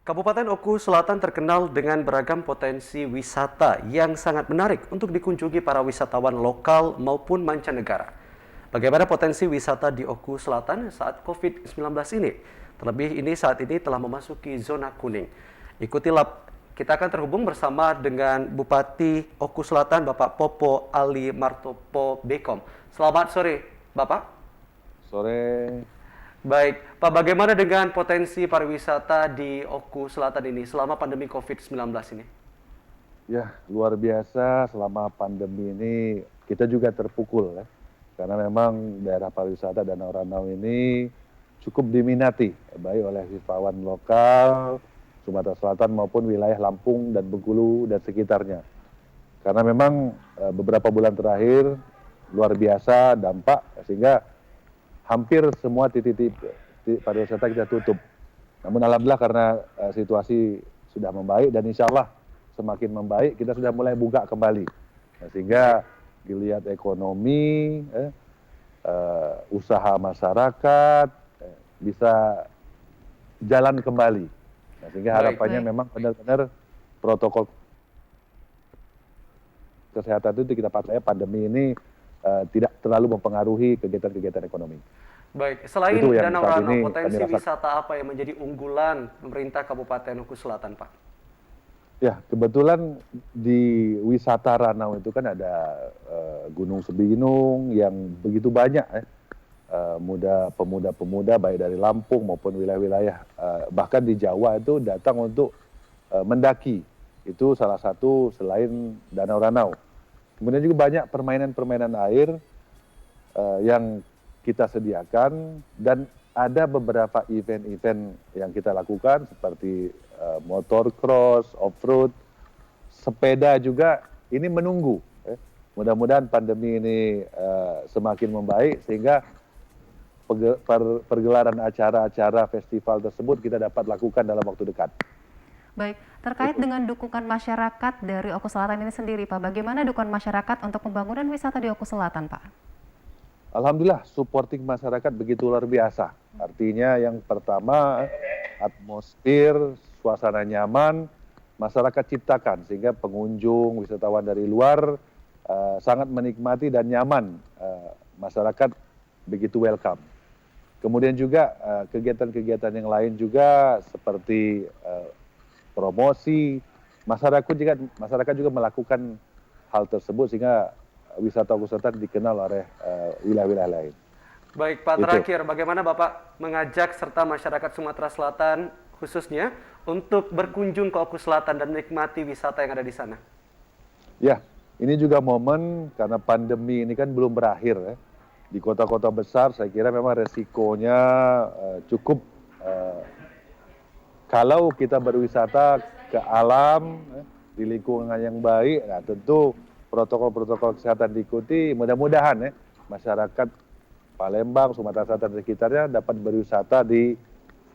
Kabupaten Oku Selatan terkenal dengan beragam potensi wisata yang sangat menarik untuk dikunjungi para wisatawan lokal maupun mancanegara. Bagaimana potensi wisata di Oku Selatan saat COVID-19 ini? Terlebih ini saat ini telah memasuki zona kuning. Ikutilah, kita akan terhubung bersama dengan Bupati Oku Selatan, Bapak Popo Ali Martopo Bekom. Selamat sore, Bapak. Sore. Baik, Pak, bagaimana dengan potensi pariwisata di Oku Selatan ini selama pandemi COVID-19 ini? Ya, luar biasa selama pandemi ini kita juga terpukul ya. Karena memang daerah pariwisata Danau Ranau ini cukup diminati baik oleh wisatawan lokal, Sumatera Selatan maupun wilayah Lampung dan Bengkulu dan sekitarnya. Karena memang beberapa bulan terakhir luar biasa dampak sehingga hampir semua titik-titik pariwisata kita tutup. Namun alhamdulillah karena situasi sudah membaik dan insya Allah semakin membaik, kita sudah mulai buka kembali. Nah, sehingga dilihat ekonomi, usaha masyarakat bisa jalan kembali. Nah, sehingga harapannya memang benar-benar protokol kesehatan itu kita pakai pandemi ini tidak terlalu mempengaruhi kegiatan-kegiatan ekonomi. Baik, selain Itu yang Danau saat Ranau, ini potensi kami rasakan. wisata apa yang menjadi unggulan pemerintah Kabupaten Oku Selatan, Pak? Ya, kebetulan di wisata Ranau itu kan ada Gunung Sebinung yang begitu banyak pemuda-pemuda baik dari Lampung maupun wilayah-wilayah bahkan di Jawa itu datang untuk mendaki. Itu salah satu selain Danau Ranau. Kemudian juga banyak permainan-permainan air yang kita sediakan dan ada beberapa event-event yang kita lakukan seperti motor cross, off-road, sepeda juga ini menunggu. Mudah-mudahan pandemi ini semakin membaik sehingga pergelaran acara-acara festival tersebut kita dapat lakukan dalam waktu dekat. Baik, terkait dengan dukungan masyarakat dari Oku Selatan ini sendiri, Pak, bagaimana dukungan masyarakat untuk pembangunan wisata di Oku Selatan, Pak? Alhamdulillah, supporting masyarakat begitu luar biasa. Artinya yang pertama, atmosfer, suasana nyaman, masyarakat ciptakan sehingga pengunjung, wisatawan dari luar sangat menikmati dan nyaman. Masyarakat begitu welcome. Kemudian juga kegiatan-kegiatan yang lain juga seperti promosi, masyarakat juga melakukan hal tersebut sehingga wisata dikenal oleh wilayah-wilayah lain. Baik, Pak, terakhir, bagaimana Bapak mengajak serta masyarakat Sumatera Selatan khususnya untuk berkunjung ke Oku Selatan dan menikmati wisata yang ada di sana? Ya, ini juga momen karena pandemi ini kan belum berakhir ya. Di kota-kota besar saya kira memang resikonya cukup kalau kita berwisata ke alam di lingkungan yang baik, nah tentu protokol-protokol kesehatan diikuti, mudah-mudahan masyarakat Palembang, Sumatera Selatan dan sekitarnya dapat berwisata di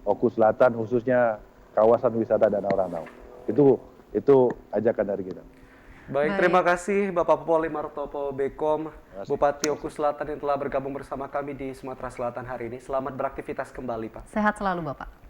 Oku Selatan, khususnya kawasan wisata Danau Ranau. Itu ajakan dari kita. Baik, terima kasih Bapak Popo Ali Martopo Bekom, Bupati Oku Selatan yang telah bergabung bersama kami di Sumatera Selatan hari ini. Selamat beraktivitas kembali, Pak. Sehat selalu, Bapak.